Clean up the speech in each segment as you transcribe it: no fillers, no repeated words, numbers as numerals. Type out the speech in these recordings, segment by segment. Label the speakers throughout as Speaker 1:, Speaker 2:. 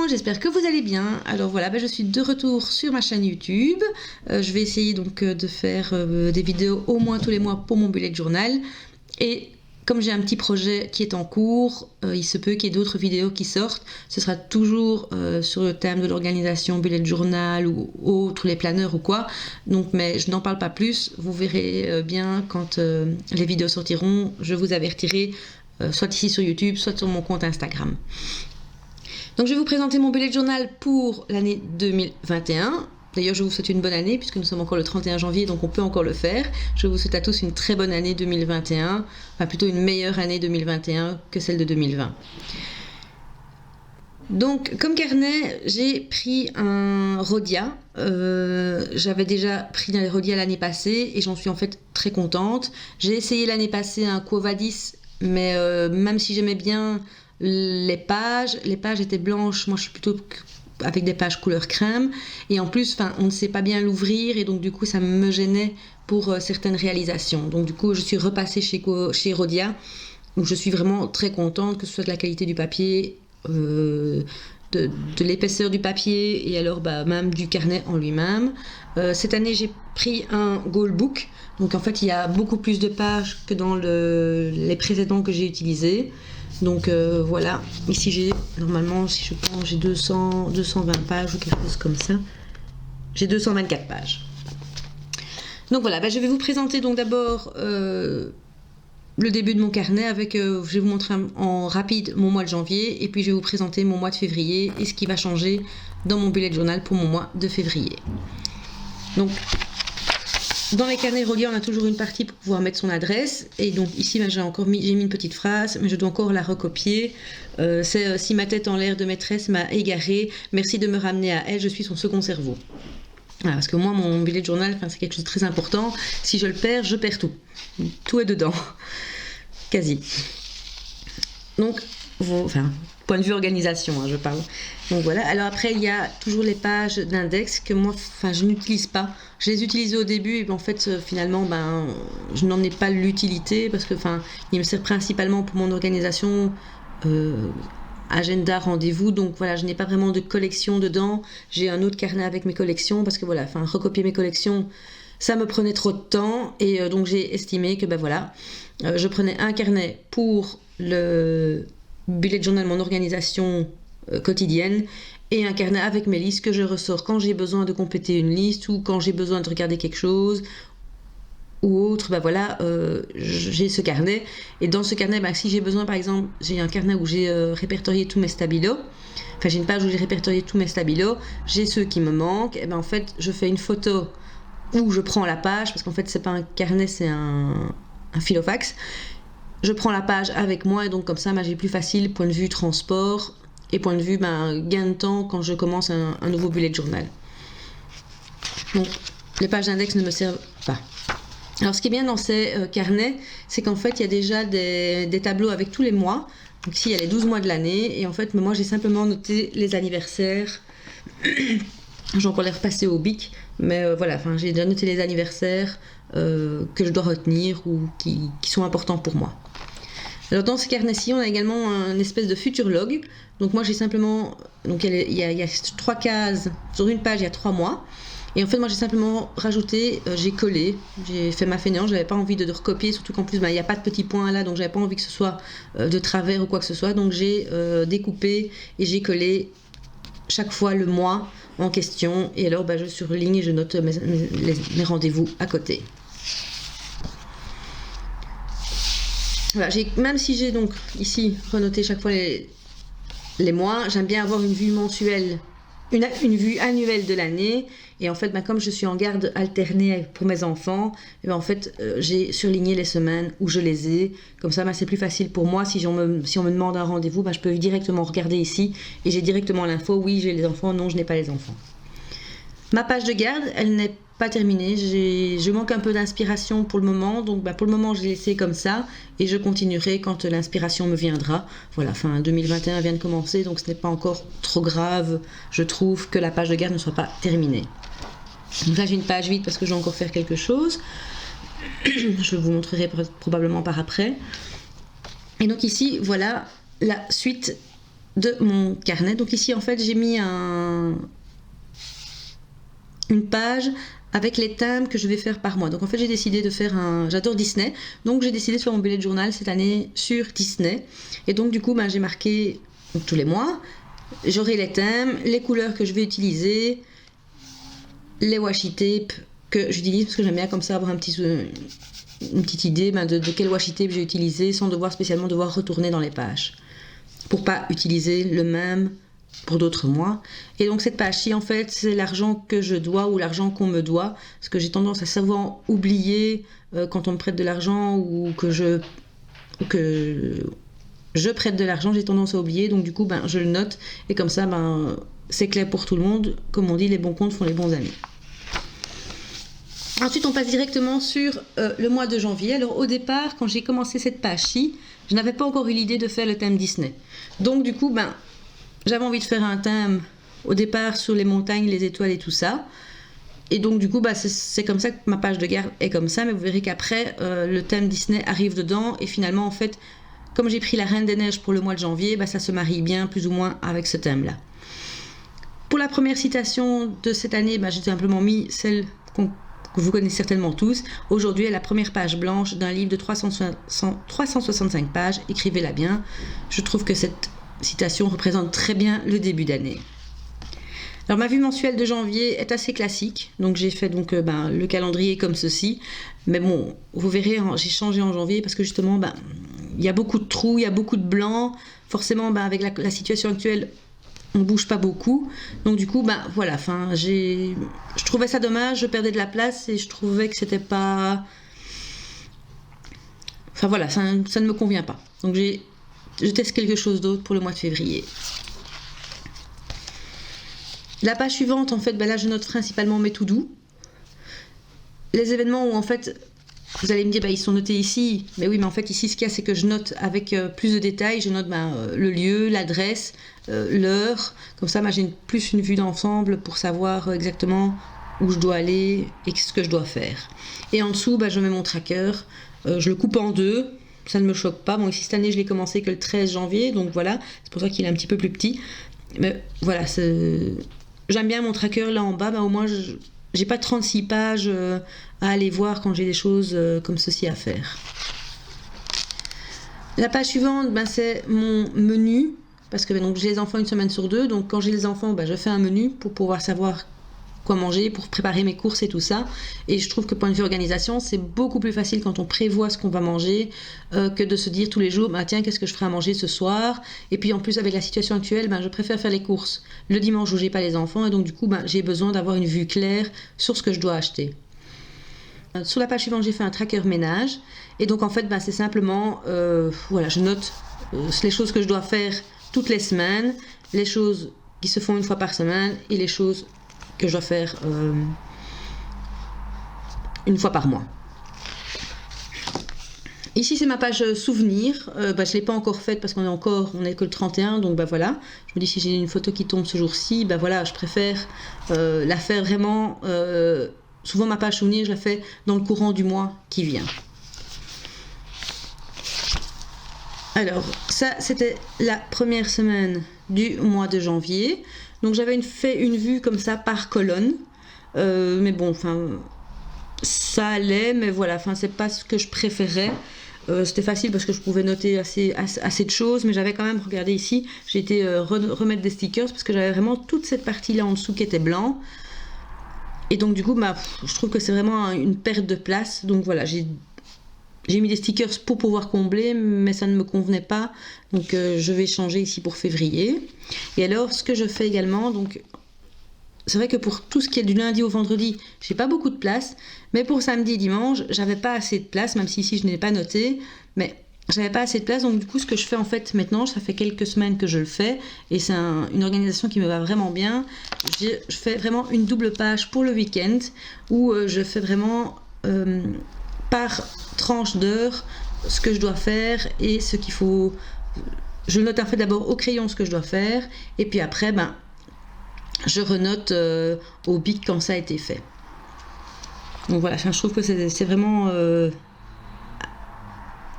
Speaker 1: gens, j'espère que vous allez bien. Alors voilà, je suis de retour sur ma chaîne YouTube. Je vais essayer donc de faire des vidéos au moins tous les mois pour mon bullet journal. Et comme j'ai un petit projet qui est en cours, il se peut qu'il y ait d'autres vidéos qui sortent. Ce sera toujours sur le thème de l'organisation bullet journal ou autre, les planeurs ou quoi. Donc, mais je n'en parle pas plus. Vous verrez bien quand les vidéos sortiront. Je vous avertirai soit ici sur YouTube, soit sur mon compte Instagram. Donc je vais vous présenter mon bullet journal pour l'année 2021. D'ailleurs, je vous souhaite une bonne année puisque nous sommes encore le 31 janvier, donc on peut encore le faire. Je vous souhaite à tous une très bonne année 2021, enfin plutôt une meilleure année 2021 que celle de 2020. Donc, comme carnet, j'ai pris un Rhodia. J'avais déjà pris un Rhodia l'année passée et j'en suis en fait très contente. J'ai essayé l'année passée un Quo Vadis, mais même si j'aimais bien les pages étaient blanches. Moi, je suis plutôt avec des pages couleur crème et en plus on ne sait pas bien l'ouvrir et donc du coup ça me gênait pour certaines réalisations. Donc du coup je suis repassée chez Rhodia où je suis vraiment très contente, que ce soit de la qualité du papier, de l'épaisseur du papier et alors même du carnet en lui-même. Cette année j'ai pris un Goalbook, donc en fait il y a beaucoup plus de pages que dans les précédents que j'ai utilisés. Donc voilà, ici j'ai, normalement si je prends, j'ai 220 pages ou quelque chose comme ça. J'ai 224 pages. Donc voilà, je vais vous présenter donc d'abord le début de mon carnet avec, je vais vous montrer en rapide mon mois de janvier et puis je vais vous présenter mon mois de février et ce qui va changer dans mon bullet journal pour mon mois de février. Donc dans les carnets Rhodia, on a toujours une partie pour pouvoir mettre son adresse. Et donc ici, j'ai mis une petite phrase, mais je dois encore la recopier. C'est si ma tête en l'air de maîtresse m'a égarée, merci de me ramener à elle, je suis son second cerveau. Voilà, parce que moi, mon bullet journal, c'est quelque chose de très important. Si je le perds, je perds tout. Tout est dedans. Quasi. Donc, point de vue organisation, je parle. Donc voilà. Alors après, il y a toujours les pages d'index que moi, je n'utilise pas. Je les utilisais au début et en fait, finalement, je n'en ai pas l'utilité parce que, il me sert principalement pour mon organisation, agenda, rendez-vous. Donc voilà, je n'ai pas vraiment de collection dedans. J'ai un autre carnet avec mes collections parce que voilà, recopier mes collections, ça me prenait trop de temps et donc j'ai estimé que je prenais un carnet pour le bullet journal, mon organisation quotidienne, et un carnet avec mes listes que je ressors quand j'ai besoin de compléter une liste ou quand j'ai besoin de regarder quelque chose ou autre. J'ai ce carnet et dans ce carnet, si j'ai besoin, par exemple, j'ai un carnet où j'ai répertorié tous mes stabilos. J'ai une page où j'ai répertorié tous mes stabilos, j'ai ceux qui me manquent, et en fait je fais une photo où je prends la page, parce qu'en fait c'est pas un carnet, c'est un filofax. Je prends la page avec moi et donc comme ça j'ai plus facile point de vue transport et point de vue gain de temps quand je commence un nouveau bullet journal. Donc les pages d'index ne me servent pas. Alors ce qui est bien dans ces carnets, c'est qu'en fait il y a déjà des tableaux avec tous les mois. Donc ici il y a les 12 mois de l'année et en fait moi j'ai simplement noté les anniversaires. J'ai encore les repasser au bic, mais j'ai déjà noté les anniversaires que je dois retenir ou qui sont importants pour moi. Alors dans ce carnet-ci, on a également un espèce de futur log. Donc moi j'ai simplement, donc il y a 3 cases, sur une page il y a 3 mois. Et en fait moi j'ai simplement rajouté, j'ai collé, j'ai fait ma fainéante, j'avais pas envie de recopier, surtout qu'en plus il n'y a pas de petits points là, donc j'avais pas envie que ce soit de travers ou quoi que ce soit. Donc j'ai découpé et j'ai collé chaque fois le mois en question. Et alors je surligne et je note mes rendez-vous à côté. Voilà, même si j'ai donc ici renoté chaque fois les mois, j'aime bien avoir une vue mensuelle, une vue annuelle de l'année. Et en fait, comme je suis en garde alternée pour mes enfants, j'ai surligné les semaines où je les ai. Comme ça, c'est plus facile pour moi. Si on me demande un rendez-vous, je peux directement regarder ici et j'ai directement l'info. Oui, j'ai les enfants. Non, je n'ai pas les enfants. Ma page de garde, elle n'est pas terminée. Je manque un peu d'inspiration pour le moment. Donc pour le moment, je l'ai laissé comme ça et je continuerai quand l'inspiration me viendra. Voilà, 2021 vient de commencer, donc ce n'est pas encore trop grave, je trouve, que la page de garde ne soit pas terminée. Donc là, j'ai une page vide parce que je vais encore faire quelque chose. Je vous montrerai probablement par après. Et donc ici, voilà la suite de mon carnet. Donc ici en fait j'ai mis une page avec les thèmes que je vais faire par mois. Donc en fait j'ai décidé de faire j'adore Disney, donc j'ai décidé de faire mon bullet journal cette année sur Disney. Et donc du coup j'ai marqué tous les mois, j'aurai les thèmes, les couleurs que je vais utiliser, les washi tape que j'utilise parce que j'aime bien comme ça avoir une petite idée de quel washi tape j'ai utilisé sans spécialement devoir retourner dans les pages pour pas utiliser le même pour d'autres mois. Et donc cette page-ci en fait c'est l'argent que je dois ou l'argent qu'on me doit, parce que j'ai tendance à savoir oublier quand on me prête de l'argent ou que je prête de l'argent, j'ai tendance à oublier, donc du coup je le note et comme ça c'est clair pour tout le monde. Comme on dit, les bons comptes font les bons amis. Ensuite on passe directement sur le mois de janvier. Alors au départ quand j'ai commencé cette page-ci, je n'avais pas encore eu l'idée de faire le thème Disney, donc du coup j'avais envie de faire un thème au départ sur les montagnes, les étoiles et tout ça. Et donc du coup c'est comme ça que ma page de garde est comme ça, mais vous verrez qu'après le thème Disney arrive dedans. Et finalement en fait comme j'ai pris la Reine des Neiges pour le mois de janvier, ça se marie bien plus ou moins avec ce thème là. Pour la première citation de cette année, j'ai simplement mis celle que vous connaissez certainement tous. Aujourd'hui est la première page blanche d'un livre de 365 pages, écrivez-la bien. Je trouve que cette citation représente très bien le début d'année. Alors ma vue mensuelle de janvier est assez classique, donc j'ai fait le calendrier comme ceci, mais bon, vous verrez, j'ai changé en janvier parce que justement il y a beaucoup de trous, il y a beaucoup de blancs, forcément avec la situation actuelle on bouge pas beaucoup, donc du coup voilà, je trouvais ça dommage, je perdais de la place et je trouvais que c'était pas, ça ne me convient pas, donc je teste quelque chose d'autre pour le mois de février. La page suivante, en fait, là je note principalement mes to do. Les événements où en fait, vous allez me dire, ils sont notés ici. Mais oui, mais en fait ici ce qu'il y a c'est que je note avec plus de détails. Je note le lieu, l'adresse, l'heure. Comme ça j'ai plus une vue d'ensemble pour savoir exactement où je dois aller et ce que je dois faire. Et en dessous, je mets mon tracker. Je le coupe en deux. Ça ne me choque pas. Bon, ici cette année je l'ai commencé que le 13 janvier. Donc voilà, c'est pour ça qu'il est un petit peu plus petit. Mais voilà, j'aime bien mon tracker là en bas, au moins j'ai pas 36 pages à aller voir quand j'ai des choses comme ceci à faire. La page suivante, c'est mon menu, parce que j'ai les enfants une semaine sur deux, donc quand j'ai les enfants, je fais un menu pour pouvoir savoir quoi manger, pour préparer mes courses et tout ça. Et je trouve que point de vue organisation, c'est beaucoup plus facile quand on prévoit ce qu'on va manger que de se dire tous les jours, tiens, qu'est-ce que je ferai à manger ce soir. Et puis en plus avec la situation actuelle, je préfère faire les courses le dimanche où j'ai pas les enfants, et donc du coup j'ai besoin d'avoir une vue claire sur ce que je dois acheter. Sur la page suivante, j'ai fait un tracker ménage, et donc en fait c'est simplement je note les choses que je dois faire toutes les semaines, les choses qui se font une fois par semaine et les choses que je dois faire une fois par mois. Ici c'est ma page souvenir, je ne l'ai pas encore faite parce qu'on est que le 31, donc voilà, je me dis si j'ai une photo qui tombe ce jour-ci, je préfère la faire vraiment, souvent ma page souvenir je la fais dans le courant du mois qui vient. Alors ça c'était la première semaine du mois de janvier. Donc j'avais fait une vue comme ça par colonne, mais bon, ça allait, mais voilà, c'est pas ce que je préférais. C'était facile parce que je pouvais noter assez de choses, mais j'avais quand même, regardez ici, j'ai été remettre des stickers parce que j'avais vraiment toute cette partie-là en dessous qui était blanc. Et donc du coup, je trouve que c'est vraiment une perte de place. Donc voilà, j'ai mis des stickers pour pouvoir combler, mais ça ne me convenait pas. Donc je vais changer ici pour février. Et alors, ce que je fais également, c'est vrai que pour tout ce qui est du lundi au vendredi, j'ai pas beaucoup de place. Mais pour samedi et dimanche, j'avais pas assez de place, même si ici je n'ai pas noté. Mais j'avais pas assez de place. Donc du coup, ce que je fais en fait maintenant, ça fait quelques semaines que je le fais. Et c'est une organisation qui me va vraiment bien. Je fais vraiment une double page pour le week-end, où je fais vraiment par tranche d'heure ce que je dois faire et ce qu'il faut. Je note en fait d'abord au crayon ce que je dois faire, et puis après je renote au bic quand ça a été fait. Donc voilà, je trouve que c'est vraiment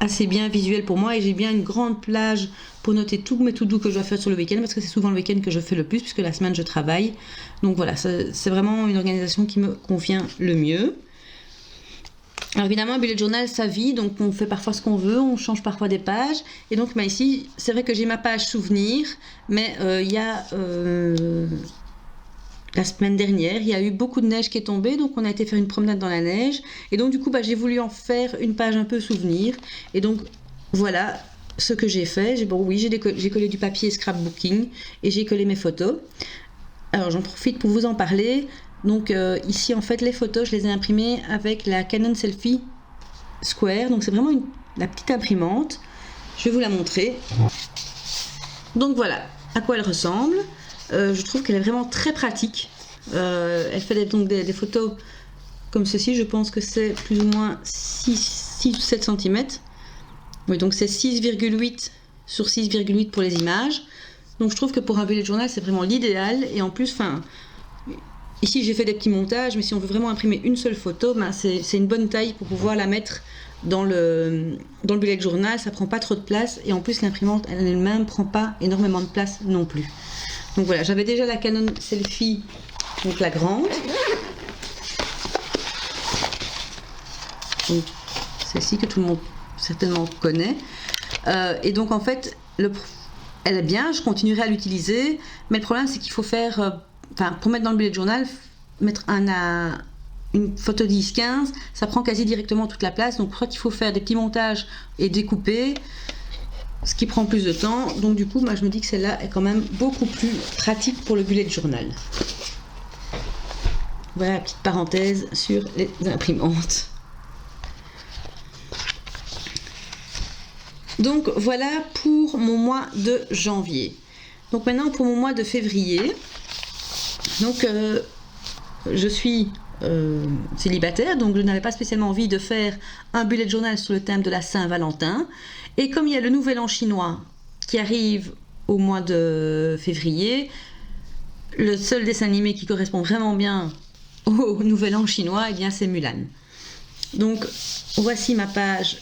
Speaker 1: assez bien visuel pour moi et j'ai bien une grande plage pour noter tous mes to-do que je dois faire sur le week-end parce que c'est souvent le week-end que je fais le plus puisque la semaine je travaille. Donc voilà, c'est vraiment une organisation qui me convient le mieux. Alors évidemment, un bullet journal, ça vit, donc on fait parfois ce qu'on veut, on change parfois des pages. Et donc ici, c'est vrai que j'ai ma page souvenir, mais il y a la semaine dernière, il y a eu beaucoup de neige qui est tombée, donc on a été faire une promenade dans la neige. Et donc du coup, j'ai voulu en faire une page un peu souvenir. Et donc voilà ce que j'ai fait. J'ai collé du papier scrapbooking et j'ai collé mes photos. Alors j'en profite pour vous en parler. Donc ici en fait les photos je les ai imprimées avec la Canon Selfie Square, donc c'est vraiment la petite imprimante. Je vais vous la montrer. Donc voilà à quoi elle ressemble. Je trouve qu'elle est vraiment très pratique. Elle fait donc des photos comme ceci, je pense que c'est plus ou moins 6 ou 7 cm. Oui, donc c'est 6,8 sur 6,8 pour les images. Donc je trouve que pour un bullet journal c'est vraiment l'idéal et en plus, ici j'ai fait des petits montages, mais si on veut vraiment imprimer une seule photo, c'est une bonne taille pour pouvoir la mettre dans le bullet journal, ça prend pas trop de place et en plus l'imprimante elle-même prend pas énormément de place non plus. Donc voilà, j'avais déjà la Canon Selfie, donc la grande. Donc celle-ci que tout le monde certainement connaît. Et donc en fait, elle est bien, je continuerai à l'utiliser, mais le problème c'est qu'il faut faire, pour mettre dans le bullet journal, mettre une photo 10-15, ça prend quasi directement toute la place, donc je crois qu'il faut faire des petits montages et découper, ce qui prend plus de temps, donc du coup moi je me dis que celle-là est quand même beaucoup plus pratique pour le bullet journal. Voilà la petite parenthèse sur les imprimantes. Donc voilà pour mon mois de janvier. Donc maintenant pour mon mois de février. Donc je suis célibataire, donc je n'avais pas spécialement envie de faire un bullet journal sur le thème de la Saint-Valentin. Et comme il y a le nouvel an chinois qui arrive au mois de février, le seul dessin animé qui correspond vraiment bien au nouvel an chinois, eh bien c'est Mulan. Donc voici ma page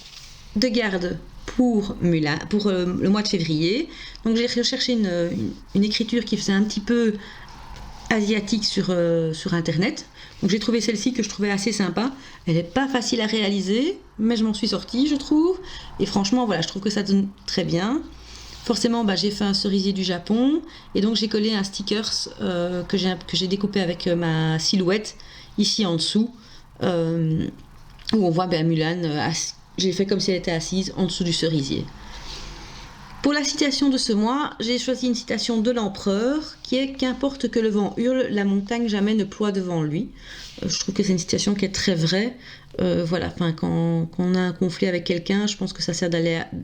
Speaker 1: de garde pour Mulan, pour le mois de février. Donc j'ai recherché une écriture qui faisait un petit peu asiatique sur internet. Donc j'ai trouvé celle-ci que je trouvais assez sympa. Elle n'est pas facile à réaliser, mais je m'en suis sortie, je trouve. Et franchement, voilà, je trouve que ça donne très bien. Forcément, j'ai fait un cerisier du Japon et donc j'ai collé un stickers que j'ai découpé avec ma silhouette ici en dessous, où on voit Mulan. J'ai fait comme si elle était assise en dessous du cerisier. Pour la citation de ce mois, j'ai choisi une citation de l'empereur qui est « Qu'importe que le vent hurle, la montagne jamais ne ploie devant lui ». Je trouve que c'est une citation qui est très vraie. Quand on a un conflit avec quelqu'un, je pense que ça sert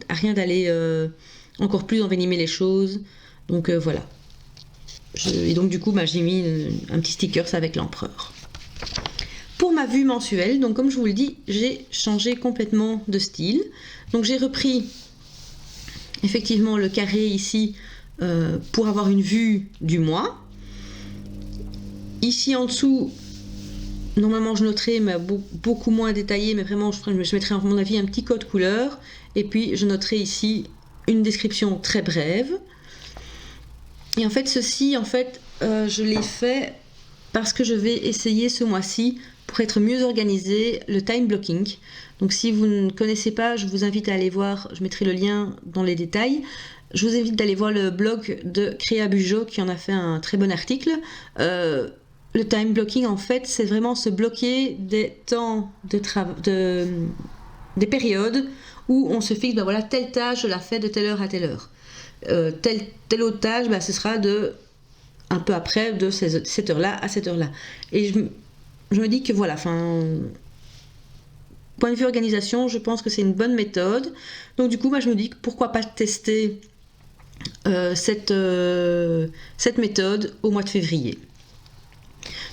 Speaker 1: à rien d'aller encore plus envenimer les choses. Donc voilà. Et donc du coup, j'ai mis un petit sticker avec l'empereur. Pour ma vue mensuelle, donc comme je vous le dis, j'ai changé complètement de style. Donc j'ai repris effectivement le carré ici pour avoir une vue du mois. Ici en dessous, normalement je noterai, mais beaucoup moins détaillé, mais vraiment je mettrai à mon avis un petit code couleur. Et puis je noterai ici une description très brève. Et en fait ceci, je l'ai fait parce que je vais essayer ce mois-ci, pour être mieux organisé, le time blocking. Donc si vous ne connaissez pas, je vous invite à aller voir, je mettrai le lien dans les détails. Je vous invite d'aller voir le blog de Créa Bujo qui en a fait un très bon article. Le time blocking, en fait, c'est vraiment se bloquer des temps des périodes où on se fixe, telle tâche, je la fais de telle heure à telle heure. Telle autre tâche, ce sera un peu après, de cette heure-là à cette heure-là. Et je me dis que voilà, point de vue organisation, je pense que c'est une bonne méthode. Donc du coup, je me dis que pourquoi pas tester cette méthode au mois de février.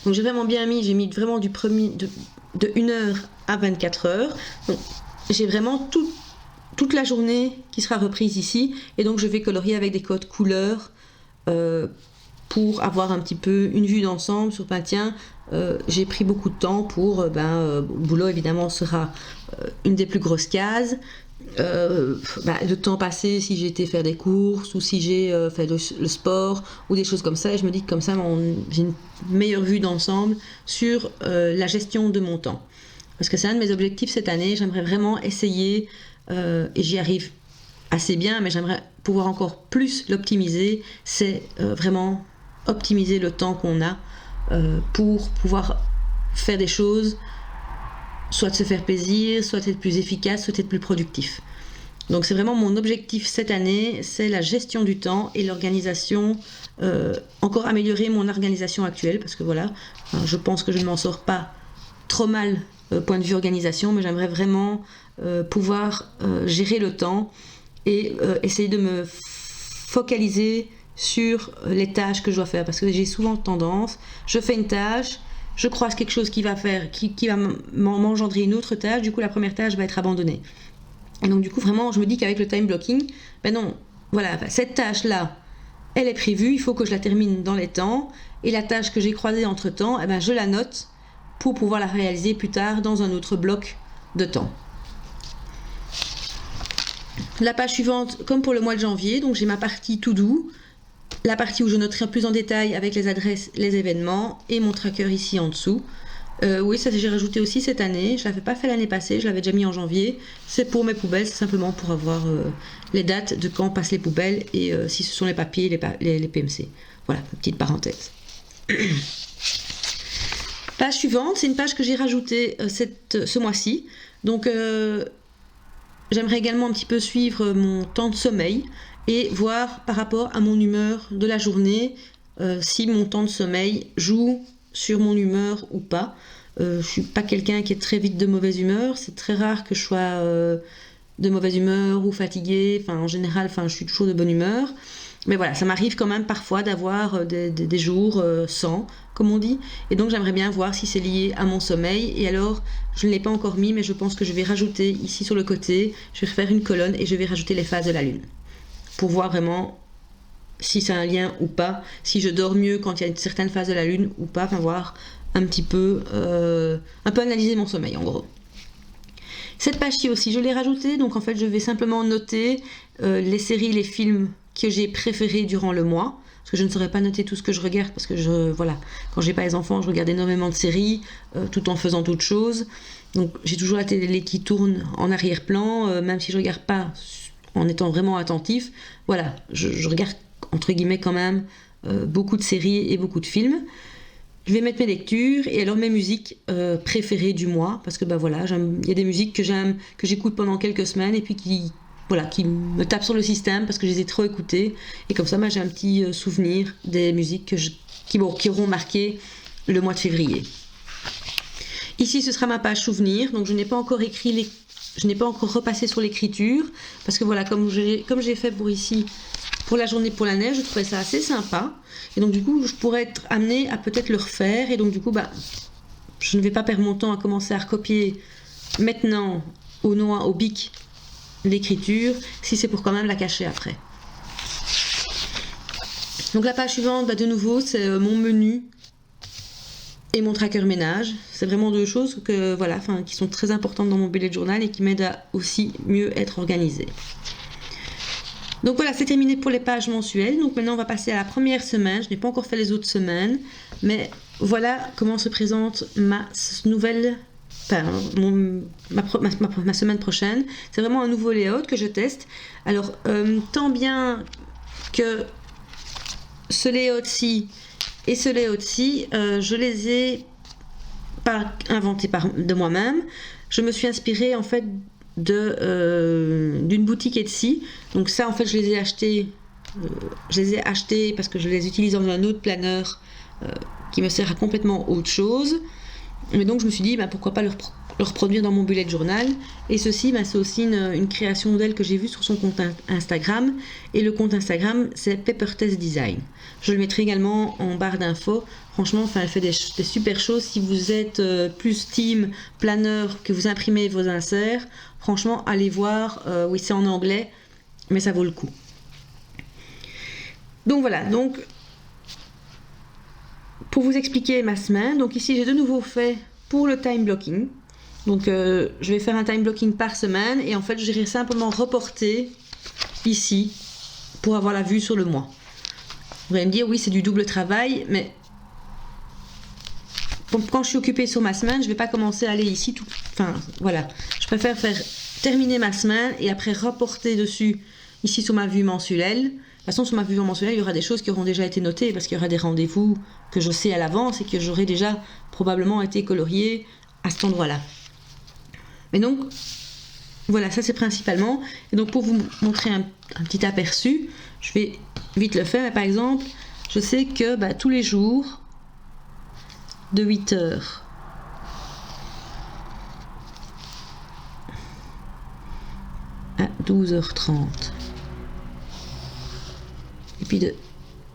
Speaker 1: Donc j'ai vraiment bien j'ai mis vraiment de 1h à 24h. Donc j'ai vraiment toute la journée qui sera reprise ici. Et donc je vais colorier avec des codes couleurs pour avoir un petit peu une vue d'ensemble sur j'ai pris beaucoup de temps pour boulot évidemment sera une des plus grosses cases, le temps passé si j'ai été faire des courses ou si j'ai fait le sport ou des choses comme ça. Et je me dis que comme ça, j'ai une meilleure vue d'ensemble sur la gestion de mon temps. Parce que c'est un de mes objectifs cette année. J'aimerais vraiment essayer, et j'y arrive assez bien, mais j'aimerais pouvoir encore plus l'optimiser. C'est vraiment optimiser le temps qu'on a pour pouvoir faire des choses, soit de se faire plaisir, soit être plus efficace, soit être plus productif. Donc c'est vraiment mon objectif cette année, c'est la gestion du temps et l'organisation, encore améliorer mon organisation actuelle, parce que voilà, je pense que je ne m'en sors pas trop mal point de vue organisation, mais j'aimerais vraiment pouvoir gérer le temps et essayer de me focaliser sur les tâches que je dois faire, parce que j'ai souvent tendance, je fais une tâche, je croise quelque chose qui va m'engendrer une autre tâche, du coup la première tâche va être abandonnée. Et donc du coup vraiment je me dis qu'avec le time blocking, ben non, voilà, cette tâche-là, elle est prévue, il faut que je la termine dans les temps, et la tâche que j'ai croisée entre-temps, eh ben, je la note pour pouvoir la réaliser plus tard dans un autre bloc de temps. La page suivante, comme pour le mois de janvier, donc j'ai ma partie to do, la partie où je noterai plus en détail avec les adresses, les événements et mon tracker ici en dessous. Oui, ça j'ai rajouté aussi cette année, je ne l'avais pas fait l'année passée, je l'avais déjà mis en janvier. C'est pour mes poubelles, c'est simplement pour avoir les dates de quand passent les poubelles et si ce sont les papiers, les PMC. Voilà, petite parenthèse. Page suivante, c'est une page que j'ai rajoutée ce mois-ci. Donc j'aimerais également un petit peu suivre mon temps de sommeil et voir par rapport à mon humeur de la journée si mon temps de sommeil joue sur mon humeur ou pas. Je suis pas quelqu'un qui est très vite de mauvaise humeur, c'est très rare que je sois de mauvaise humeur ou fatiguée, enfin en général je suis toujours de bonne humeur, mais voilà, ça m'arrive quand même parfois d'avoir des jours sans, comme on dit, et donc j'aimerais bien voir si c'est lié à mon sommeil. Et alors je ne l'ai pas encore mis, mais je pense que je vais rajouter ici sur le côté, je vais faire une colonne et je vais rajouter les phases de la lune pour voir vraiment si c'est un lien ou pas, si je dors mieux quand il y a une certaine phase de la lune ou pas, enfin voir un peu analyser mon sommeil en gros. Cette page-ci aussi, je l'ai rajoutée, donc en fait je vais simplement noter les séries, les films que j'ai préférés durant le mois, parce que je ne saurais pas noter tout ce que je regarde, parce que voilà, quand j'ai pas les enfants, je regarde énormément de séries, tout en faisant d'autres choses, donc j'ai toujours la télé qui tourne en arrière-plan, même si je regarde pas en étant vraiment attentif, voilà, je regarde entre guillemets quand même beaucoup de séries et beaucoup de films. Je vais mettre mes lectures et alors mes musiques préférées du mois, parce que voilà, il y a des musiques que j'aime, que j'écoute pendant quelques semaines et puis qui me tapent sur le système parce que je les ai trop écoutées, et comme ça j'ai un petit souvenir des musiques qui auront marqué le mois de février. Ici ce sera ma page souvenir, donc je n'ai pas encore repassé sur l'écriture, parce que voilà, comme j'ai fait pour la journée pour la neige, je trouvais ça assez sympa, et donc du coup je pourrais être amenée à peut-être le refaire, et donc du coup je ne vais pas perdre mon temps à commencer à recopier maintenant au bic l'écriture si c'est pour quand même la cacher après. Donc la page suivante, de nouveau c'est mon menu et mon tracker ménage. C'est vraiment deux choses qui sont très importantes dans mon bullet journal et qui m'aident à aussi mieux être organisée. Donc voilà, c'est terminé pour les pages mensuelles. Donc maintenant on va passer à la première semaine. Je n'ai pas encore fait les autres semaines, mais voilà comment se présente ma semaine prochaine. C'est vraiment un nouveau layout que je teste. Alors tant bien que ce layout-ci et ce layout-ci, je les ai pas inventés de moi-même. Je me suis inspirée en fait d'une boutique Etsy. Donc ça en fait je les ai achetés parce que je les utilise dans un autre planeur qui me sert à complètement autre chose. Mais donc je me suis dit pourquoi pas le reproduire dans mon bullet journal. Et ceci c'est aussi une création d'elle que j'ai vue sur son compte Instagram, et le compte Instagram c'est Pepper Test Design. Je le mettrai également en barre d'infos. Franchement elle fait des super choses. Si vous êtes plus team planeur, que vous imprimez vos inserts, franchement allez voir. Oui, c'est en anglais mais ça vaut le coup. Donc voilà, donc pour vous expliquer ma semaine, donc ici j'ai de nouveau fait pour le time blocking. Donc je vais faire un time blocking par semaine et en fait j'irai simplement reporter ici pour avoir la vue sur le mois. Vous allez me dire oui c'est du double travail, mais quand je suis occupée sur ma semaine, je ne vais pas commencer à aller ici tout. Enfin voilà, je préfère terminer ma semaine et après reporter dessus ici sur ma vue mensuelle. De toute façon sur ma vue mensuelle il y aura des choses qui auront déjà été notées parce qu'il y aura des rendez-vous que je sais à l'avance et que j'aurai déjà probablement été coloriés à cet endroit-là. Mais donc voilà, ça c'est principalement. Et donc pour vous montrer un petit aperçu, je vais vite le faire. Mais par exemple, je sais que tous les jours de 8h à 12h30. Et puis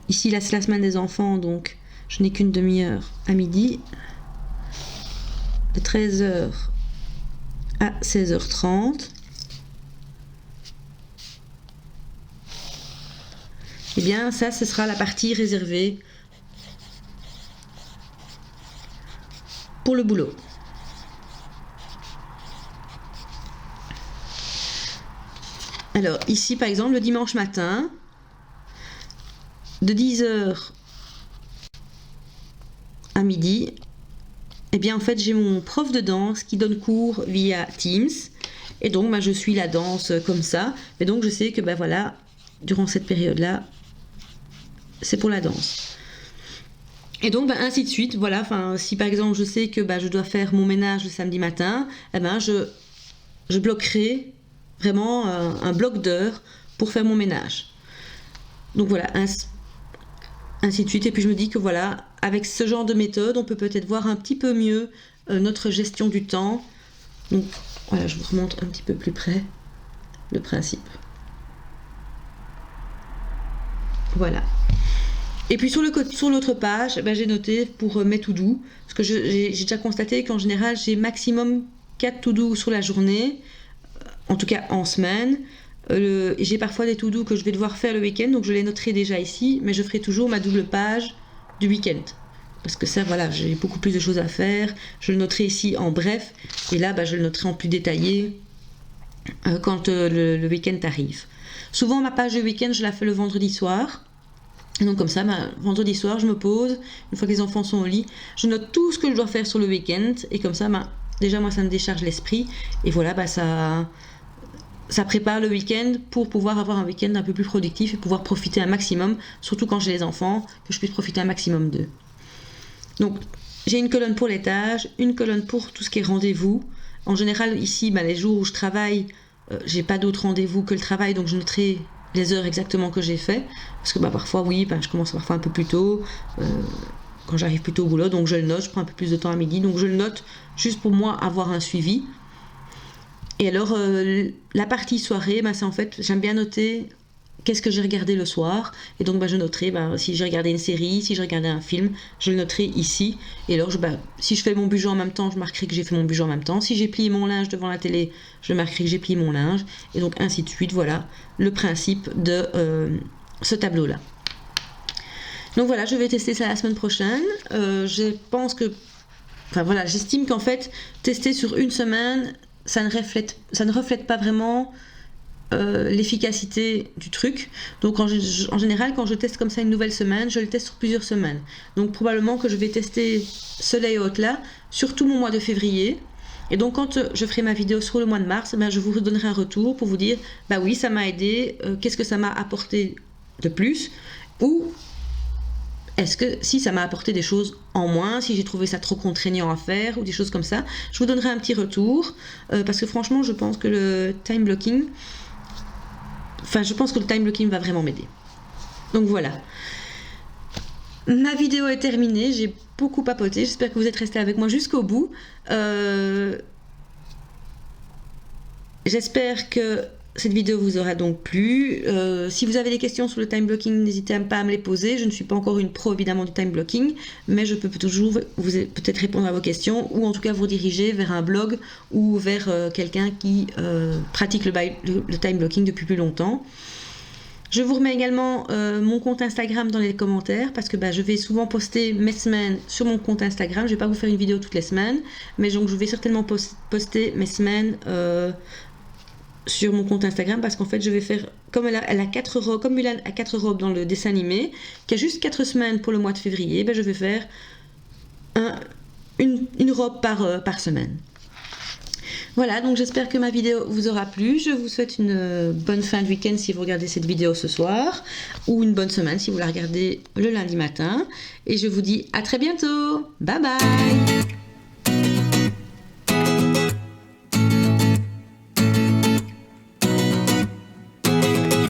Speaker 1: ici là c'est la semaine des enfants, donc je n'ai qu'une demi-heure à midi. De 13h à 16h30. Et bien ça ce sera la partie réservée pour le boulot. Alors ici par exemple le dimanche matin de 10h à midi, et bien en fait j'ai mon prof de danse qui donne cours via Teams et donc je suis la danse comme ça et donc je sais que voilà durant cette période là c'est pour la danse. Et donc ainsi de suite, voilà, si par exemple je sais que je dois faire mon ménage le samedi matin, je bloquerai vraiment un bloc d'heures pour faire mon ménage. Donc voilà, ainsi de suite. Et puis je me dis que voilà, avec ce genre de méthode, on peut peut-être voir un petit peu mieux notre gestion du temps. Donc voilà, je vous remontre un petit peu plus près le principe. Voilà. Et puis sur l'autre page, j'ai noté pour mes to-do, parce que j'ai déjà constaté qu'en général, j'ai maximum 4 to-do sur la journée, en tout cas en semaine. J'ai parfois des to-do que je vais devoir faire le week-end, donc je les noterai déjà ici, mais je ferai toujours ma double page du week-end. Parce que ça, voilà, j'ai beaucoup plus de choses à faire. Je le noterai ici en bref, et là, je le noterai en plus détaillé quand le week-end arrive. Souvent, ma page du week-end, je la fais le vendredi soir. Donc comme ça, vendredi soir, je me pose, une fois que les enfants sont au lit, je note tout ce que je dois faire sur le week-end, et comme ça, déjà moi ça me décharge l'esprit, et voilà, ça prépare le week-end pour pouvoir avoir un week-end un peu plus productif et pouvoir profiter un maximum, surtout quand j'ai les enfants, que je puisse profiter un maximum d'eux. Donc j'ai une colonne pour les tâches, une colonne pour tout ce qui est rendez-vous. En général ici, les jours où je travaille, j'ai pas d'autres rendez-vous que le travail, donc je noterai les heures exactement que j'ai fait, parce que parfois oui, je commence parfois un peu plus tôt quand j'arrive plus tôt au boulot, donc je le note, je prends un peu plus de temps à midi, donc je le note juste pour moi avoir un suivi. Et alors la partie soirée, c'est en fait, j'aime bien noter qu'est-ce que j'ai regardé le soir, et donc je noterai si j'ai regardé une série, si j'ai regardé un film, je le noterai ici. Et alors si je fais mon budget en même temps, je marquerai que j'ai fait mon budget en même temps. Si j'ai plié mon linge devant la télé, je marquerai que j'ai plié mon linge, et donc ainsi de suite. Voilà le principe de ce tableau là. Donc voilà, je vais tester ça la semaine prochaine. Je pense que j'estime qu'en fait tester sur une semaine, ça ne reflète pas vraiment l'efficacité du truc. Donc en général, quand je teste comme ça une nouvelle semaine, je le teste sur plusieurs semaines. Donc probablement que je vais tester ce layout là sur tout mon mois de février. Et donc quand je ferai ma vidéo sur le mois de mars, je vous redonnerai un retour pour vous dire oui, ça m'a aidé, qu'est-ce que ça m'a apporté de plus, ou est-ce que si ça m'a apporté des choses en moins, si j'ai trouvé ça trop contraignant à faire ou des choses comme ça, je vous donnerai un petit retour parce que franchement je pense que le time blocking va vraiment m'aider. Donc voilà, ma vidéo est terminée, j'ai beaucoup papoté, j'espère que vous êtes restés avec moi jusqu'au bout. J'espère que cette vidéo vous aura donc plu. Si vous avez des questions sur le time blocking, n'hésitez pas à me les poser. Je ne suis pas encore une pro évidemment du time blocking, mais je peux toujours peut-être répondre à vos questions, ou en tout cas vous diriger vers un blog ou vers quelqu'un qui pratique le time blocking depuis plus longtemps. Je vous remets également mon compte Instagram dans les commentaires parce que je vais souvent poster mes semaines sur mon compte Instagram. Je ne vais pas vous faire une vidéo toutes les semaines, mais donc je vais certainement poster mes semaines sur mon compte Instagram parce qu'en fait je vais faire, comme elle a 4 robes, comme Mulan a 4 robes dans le dessin animé, qui a juste 4 semaines pour le mois de février, je vais faire une robe par semaine. Voilà, donc j'espère que ma vidéo vous aura plu. Je vous souhaite une bonne fin de week-end si vous regardez cette vidéo ce soir, ou une bonne semaine si vous la regardez le lundi matin. Et je vous dis à très bientôt. Bye bye!